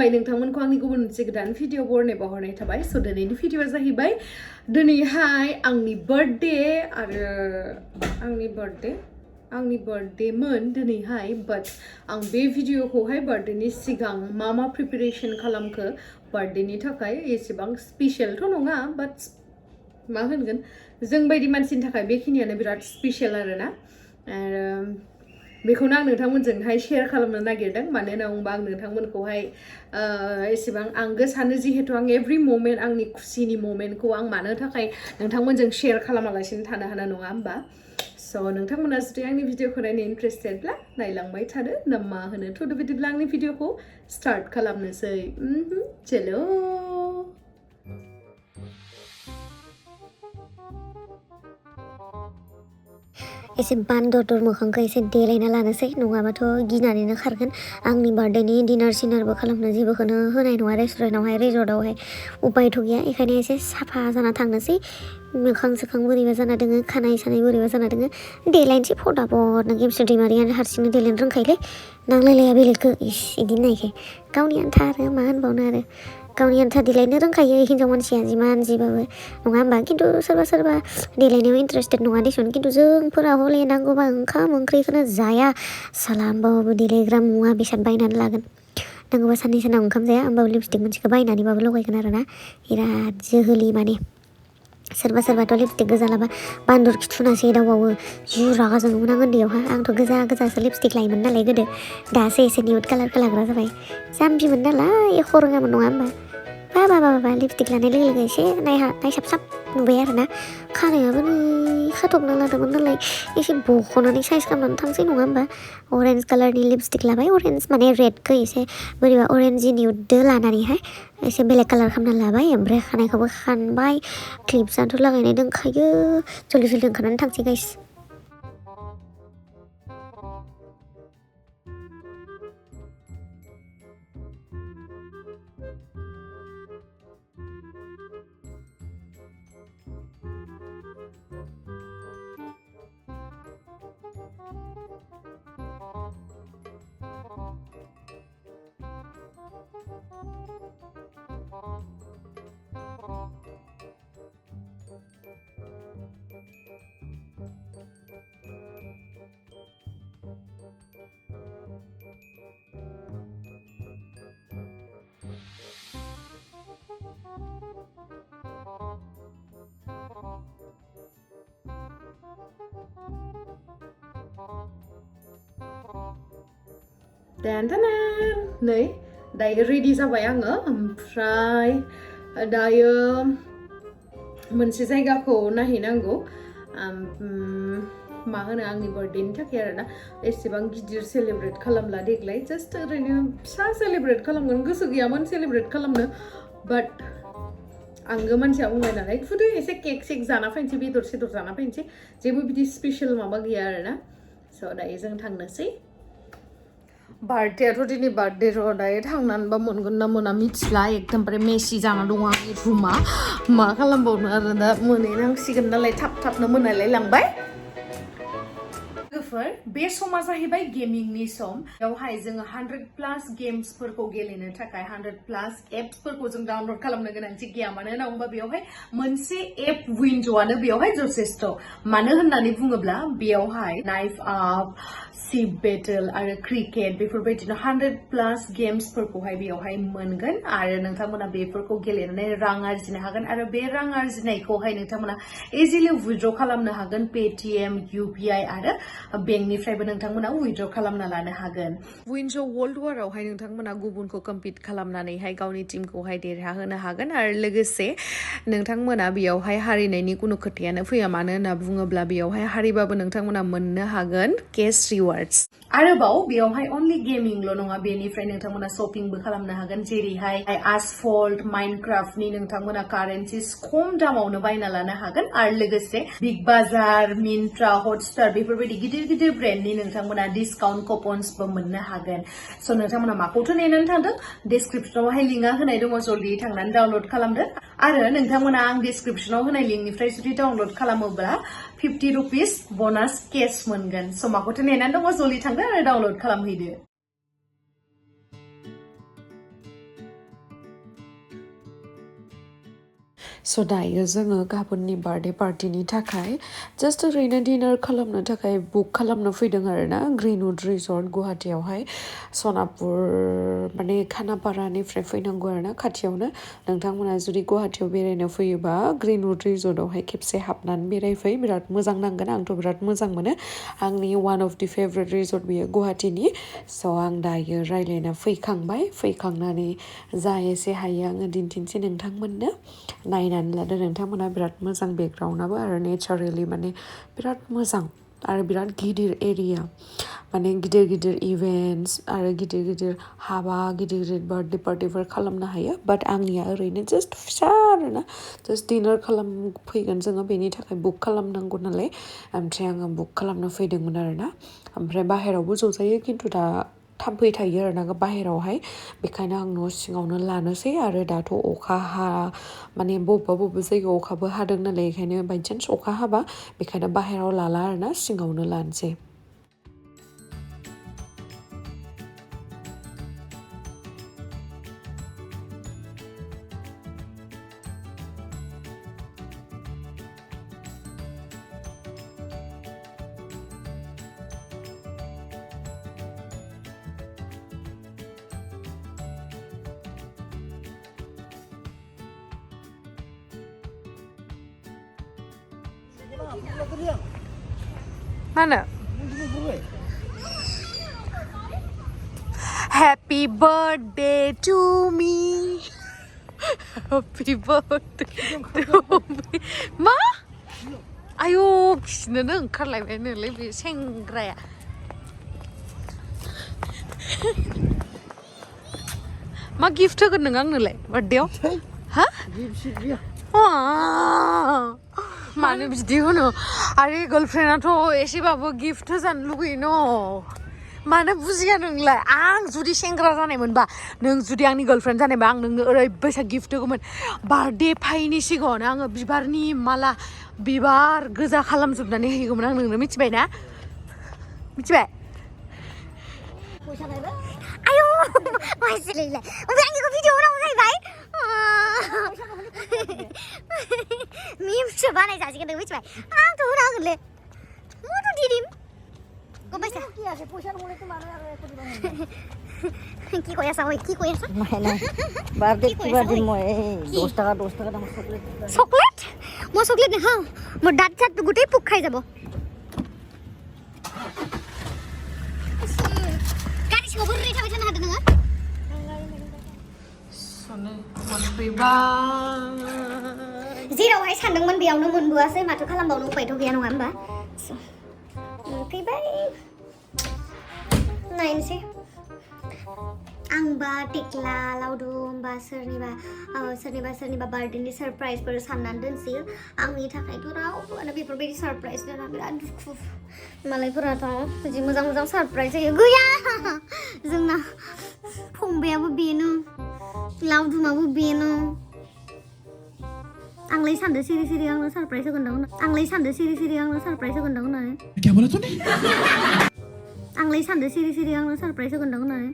खुलुमबाय नोंथांमोनखौ आंनि गुबुन मोनसे गोदान भिडिअ बरनाय बावहरनाय थाबाय स दिनैनि भिडिअआ जाहैबाय दिनैहाय आंनि बर्थडे आरो आंनि बर्थडेमोन दिनैहाय बाट आं बे भिडिअखौहाय बर्थडेनि सिगां मा प्रिपेरेसन खालामखो बर्थडेनि थाखाय एसेबां स्पेशलथ' नङा बाट मा होनगोन जों बायदि मानसिनि थाखाय बेखिनियानो बिराद स्पेशल आरोना आरो बेखौनो आं नोंथांमोनजोंहाय शेयार खालामनो नागिरदों मानो होनना बुङोबा आं नोंथांमोनखौहाय एसेबां आंगो सानो जिहेतु आं एभ्रि मोमेन्ट आंनि खुसिनि मोमेन्टखौ आं मानो थाखाय नोंथांमोनजों शेयार खालामालासिनो थानो हानाय नङा होमबा स' नोंथांमोना जुदि आंनि भिडिअखौ नायनो इन्टारेस्टेडब्ला नायलांबाय थादो ना मा होनो थ' बिदिब्ला आंनि भिडिअखौ स्टार्ट खालामनोसै चलो एसे बान्दर मोखांखौ एसे देलायना लानोसै नङाबाथ' गिनानैनो खारगोन आंनि बार्थडेनि डिनार सिनारबो खालामनो जेबोखौनो होनाय नङा रेस्टुरेन्टावहाय रिजर्टआवहाय उपायथ' गैया बेखायनो एसे साफा जाना थांनोसै मोखां सोखां बोरैबा जाना दोङो खानाय सानाय बोरैबा जाना दोङो देलायनोसै फटाफट गेमस्रि दैमारियानो हारसिंनो देलायनो रोंखायोलै नांलायलाया बेलेगखौ इस इदि होननायखाय गावनि आन्था आरो मा होनबावनो आरो गावनि आन्था देलायनो रोंखायो हिन्जाव मानसिया जिमान जिबाबो नङा होमबा खिन्थु सोरबा देलायनायाव इन्टारेस्टेड नङा देसुन खिन्थु जोंफोरा हले नांगौबा ओंखाम ओंख्रिखौनो जाया साला होमबाबो देलायग्रा मुवा बेसाद बायनानै लागोन नांगौबा साननै सानाव ओंखाम जाया होमबाबो लिपस्टिक मोनसेखौ बायनानैबाबो लगायगोन आरोना बिराद जोहोलि माने सोरबाथ' लिपस्टिक गोजा लाबा बान्दर खिथुनासो एदावबावो जि रागा जोङोमोन आं उन्दैयावहाय आंथ' गोजासो लिपस्टिक लायोमोन नालाय गोदो दासो एसे निउड कालारखौ लाग्रा जाबाय जाम्बिमोन नालाय एख' रोङामोन नङा होमबा बाबा लिपस्टिक लानाय लोगो लोगो एसे नायसाब नुबाय आरोना खानायाबो नै खाथबना लादोंमोन नालाय एसे बख'नानै साइज खालामनानै थांसै नङा होमबा अरेन्ज कालारनि लिपस्टिक लाबाय अरेन्ज माने रेडखौ एसे बोरैबा अरेन्ज निउडदो लानानैहाय एसे बेलेग कालार खालामना लाबाय ओमफ्राय खानायखौबो खानबाय क्लिप्सआथ' लागायनाय दंखायो जल्दि ओंखारनानै थांसै गाइस नै दायो रेडि जाबाय आङो ओमफ्राय दायो मोनसे जायगाखौ नायहैनांगौ मा होनो आंनि बार्थडेनि थाखाय आरोना एसेबां गिदिर सेलेब्रेट खालामला देग्लाय जास्ट ओरैनो फिसा सेलेब्रेट खालामगोन गोसो गैयामोन सेलेब्रेट खालामनो बाट आंगो मानसिया बुंबाय नालाय थुदो एसे केक सेक जाना फैनोसै बेदर सेदर जाना फैनोसै जेबो बिदि स्पेशल माबा गैया आरोना स' दायो जों थांनोसै बार्थडेआथ' दिनै बार्थडे र' दायो थांनानैबा मोनगोन ना मोना मिथिला एकदमबारे मेसि जाना दङ आंनि रुमा मा खालामबावनो आरो दा मोनहैनांसिगोन नालाय थाबनो मोनालाय लांबाय बे समा जाहैबाय गेमिंनि सम बेवहाय जोङो 100+ गेम्सफोरखौ गेलेनो थाखाय 100+ एप्सफोरखौ जों डाउनलड खालामनो गोनांथि गैया मानो होनना बुङोबा बेवहाय मोनसे एप विन्ड'आनो बेवहाय जथेस्थ' मानो होननानै बुङोब्ला बेवहाय नाइफ आप सिप बेटल आरो क्रिकेट बेफोरबायदिनो 100+ गेम्सफोरखौहाय बेवहाय मोनगोन आरो नोंथांमोना बेफोरखौ गेलेनानै रां आरजिनो हागोन आरो बे रां आरजिनायखौहाय नोंथांमोना इजिलि विथड्र खालामनो हागोन पेटिएम UPI आरो बेंकनिफ्रायबो नोंथांमोना विथड्र खालामना लानो हागोन विन्ज' वर्ल्ड वारावहाय नोंथांमोना गुबुनखौ कम्पिट खालामनानैहाय गावनि टिमखौहाय देरहाहोनो हागोन आरो लोगोसे नोंथांमोना बेयावहाय हारिनायनि कुनु खोथायानो फैया मानो होनना बुङोब्ला बेयावहाय हारिबाबो नोंथांमोना मोननो हागोन केश रिवार्ड्स आरोबाव बेयावहाय अनलि गेमिंल' नङा बेनिफ्राय नोंथांमोना शपिंबो खालामनो हागोन जेरैहाय आसफल्ट माइनक्राफ्टनि नोंथांमोना कारेन्सिस खम दामावनो बायना लानो हागोन आरो लोगोसे बिग बाजार मिन्ट्रा हटस्टार बेफोरबायदि गिदिर ब्रेन्डनि नोंथांमोना डिसकाउन्ट कुपन्सबो मोननो हागोन स' नोंथांमोना माखौथ' नेनानै थांदों डिसक्रिप्शनावहाय लिंकआ होनाय दङ जल्दि थांनानै डाउनलड खालामदो आरो नोंथांमोना आं डिसक्रिप्शनाव होनाय लिंकनिफ्राय जुदि डाउनलड खालामोब्ला 50 रुपिस बनास केस मोनगोन स' माखौथ' नेनानै दङ जल्दि थांदो आरो डाउनलड खालामहैदो स' दायो जोङो गाबोननि बार्थडे पार्टिनि थाखाय जास्ट ओरैनो डिनार खालामनो थाखाय बुक खालामनो फैदों आरो ना ग्रिनउड रिजर्ट गुवाहाटियावहाय सनापुर माने खानापारानिफ्राय फैनांगौ आरो ना खाथियावनो नोंथांमोना जुदि गुवाहाटियाव बेरायनो फैयोबा ग्रिनउड रिजर्टआवहाय खेबसे हाबनानै बेरायफै बिराद मोजां नांगोन आंथ' बिराद मोजां मोनो आंनि one of the favourite resort बियो गुवाहाटिनि स' आं दायो रायज्लायना फैखांनानै जा एसे हायो आङो दिन्थिनोसै नोंथांमोननो नायनानै लादो नोंथांमोना बिराद मोजां बेकग्राउन्डआबो आरो नेचारेलि माने बिराद मोजां आरो बिराद गिदिर एरिया माने गिदिर गिदिर इभेन्टस आरो गिदिर गिदिर हाबा गिदिर गिदिर बार्थडे पार्टिफोर खालामनो हायो बाट आंनिया ओरैनो जास्ट फिसा आरोना जास्ट डिनार फैगोन जोङो बेनि थाखाय बुक खालामनांगौ नालाय ओमफ्राय आङो बुक खालामनो फैदोंमोन आरोना ओमफ्राय बाहेरावबो जजायो खिन्थु दा थाम्फै थायो आरोना बाहेरावहाय बेखायनो आं न' सिङावनो लानोसै आरो दाथ' अखा माने बबेबा जायगायाव अखाबो हादों नालाय बेखायनो बाइचान्स अखा हाबा बेखायनो बाहेराव लाला आरोना सिङावनो लानोसै Mana? Happy birthday to me. Happy birthday to me. Ma? Ayo, खिनोनो ओंखारलायबाय नोलै बे सेंग्राया. मा गिफ्ट होगोन नों आंनोलाय बार्थडेयाव? हा? मानो बिदि होनो आरे गार्लफ्रेन्डआथ' एसेबाबो गिफ्ट होजानो लुगैयो न' मानो बुजिया नोंलाय आं जुदि सेंग्रा जानायमोनबा नों जुदि आंनि गार्लफ्रेन्ड जानायबा आं नोंनो ओरैबायसा गिफ्ट होगौमोन बार्थडे फायैनि सिगाङावनो आङो बिबारनि माला बिबार गोजा खालामजोबनानै होगौमोन आं नोंनो मिथिबाय ना मिथिबाय आयौ मानसिलायलाय ओमफ्राय आंनिखौ भिडिअ होनांगौ जाहैबाय मिमसो बानाय जासिगोन नों मिथिबाय आंथ' होनांगोनलै मथ' दिरिम गबायसा কি কৈ আছা ঐ কি কৈ আছা বার্থডে কিবা দিম মই 10 টাকা দাম চকলেট চকলেট মই চকলেট নাখাওঁ মোৰ দাঁত চাত গোটেই পোক খাই যাব गारि सिङाव बोरै थाबाय थानो हादों नोङो जेरावहाय सानदोंमोन बेयावनो मोनबोआसै माथो खालामबावनो उपायथ' गैया नङा होमबा मोनफैबाय नायनोसै आंबा टेक्ला लावदुम बा सोरनिबा बार्थडेनि सारप्राइजफोर साननानै दोनसै आंनि थाखायथ' रावबोआनो बेफोरबायदि सारप्राइज दोना बिराद दुखु मालायफोराथ' बिदि मोजां मोजां सारप्राइज होयो गैया जोंना फंबायाबो बेनो लावदुमाबो बेनो आंलाय सानदो सिरि सिरि आंनो सारप्राइज होगोनदां आंलाय सानदो सिरि सिरि आंनो सारप्राइज होगोनदां होननानै आंलाय सानदो सिरि सिरि आंनो सारप्राइज होगोनदां होननानै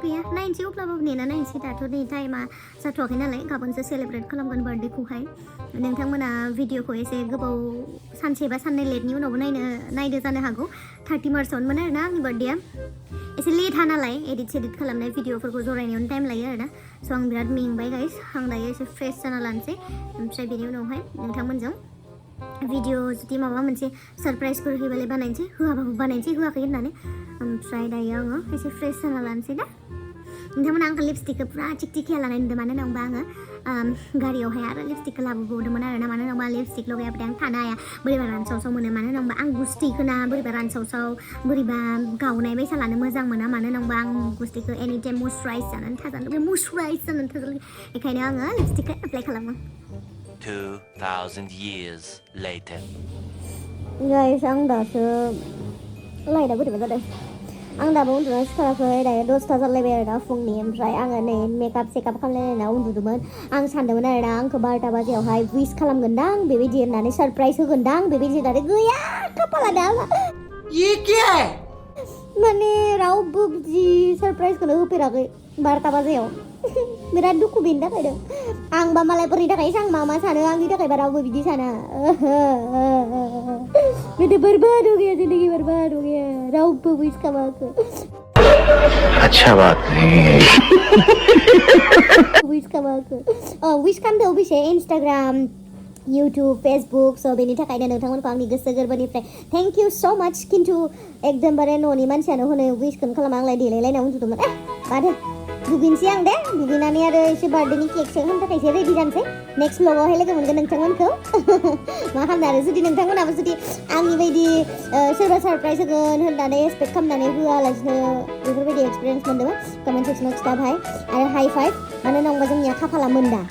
गैया नायनोसै अब्लाबो नेना नायनोसै दाथ' नै टाइमा जाथ'वाखै नालाय गाबोनसो सेलेब्रेट खालामगोन बार्थडेखौहाय नोंथांमोना भिडिअखौ एसे गोबाव सानसे बा साननै लेटनि उनावबो नायदो जानो हागौ 30 मार्चआवनोमोन आरोना आंनि बार्थडेया एसे लेटहा नालाय एडिट सेडिट खालामनाय भिडिअफोरखौ जरायनायावनो टाइम लायो आरोना स' आं बिराद मेंबाय गाइस आं दायो एसे फ्रेस जाना लानोसै ओमफ्राय बेनि उनावहाय नोंथांमोनजों भिडिअ जुदि माबा मोनसे सारप्राइजफोर होयोबालाय बानायनोसै होआबाबो बानायनोसै होआखै होननानै ओमफ्राय दायो आङो एसे फ्रेस जाना लानोसै दा नोंथांमोना आंखौ लिपस्टिकखौ पुरा चिकचिकिया लानाय नुदों मानो होनोबा आङो गारियावहाय आरो लिपस्टिकखौ लाबोबावदोंमोन आरोना मानो होनोबा लिपस्टिक लगायाबाथाय आं थानो हाया बोरैबा रानसावसाव मोनो मानो होनोबा आं गुस्थिखौना बोरैबा रानसावसाव बोरैबा गावनाय बायसा लानो मोजां मोना मानो होनोबा आं गुस्थिखौ एनि टाइम मयस्चराइज जानानै थाजानो बेखायनो आङो लिपस्टिकखौ एप्लाइ खालामो 2000 years later गाइस आं दासो लाइटआ बोरैबा जादों आं दाबो उन्दुना सिखाराखै दायो 10ता जालायबाय आरो ना फुंनि ओमफ्राय आङो नै मेकआप सेकआप खालामलायना उन्दुदोंमोन आं सानदोंमोन आरो ना आंखौ 12ता बाजियावहाय विश खालामगोनदां बेबायदि होननानै सरप्राइज होगोनदां बेबायदि होननानै गैया खाफालानो आंना ये क्या है माने रावबो बिदि सरप्राइजखौनो होफेराखै 12ता बाजियाव बिराद दुखु बेनि थाखायनो आंबा मालायफोरनि थाखाय आं मा सानो आंनि थाखायबा रावबो बिदि साना बिदि बर्बाद हो गया जिंदगी बर्बाद हो गया रावबो विश खालामाखै अच्छा बात नहीं विश खालामाखै विश खालामदो अबयसे इन्स्टाग्राम YouTube, Facebook, so बेनि थाखायनो नोंथांमोनखौ आंनि गोसो गोरबोनिफ्राय थेंक इउ सो माच खिन्थु एकदमबारे न'नि मानसियानो हनै विशखौनो खालामा आंलाय देलायलायना उन्दुदोंमोन माथो दुगैनोसै आं दे दुगैनानै आरो एसे बार्थडेनि केक सेक खालामनो थाखाय एसे रेडि जानोसै नेक्स्ट व्लगावहाय लोगो मोनगोन नोंथांमोनखौ मा खालामनो आरो जुदि नोंथांमोनाबो जुदि आंनि बायदि सोरबा सरप्राइज होगोन होननानै एक्सपेक्ट खालामनानै होआलासिनो बेफोरबायदि एक्सपिरियेन्स मोन्दोंमोन कमेन्ट सेक्सनाव खिथा भाइ आरो हाइ फाइभ मानो होनना बुङोबा जोंनिया खाफाला मोनदा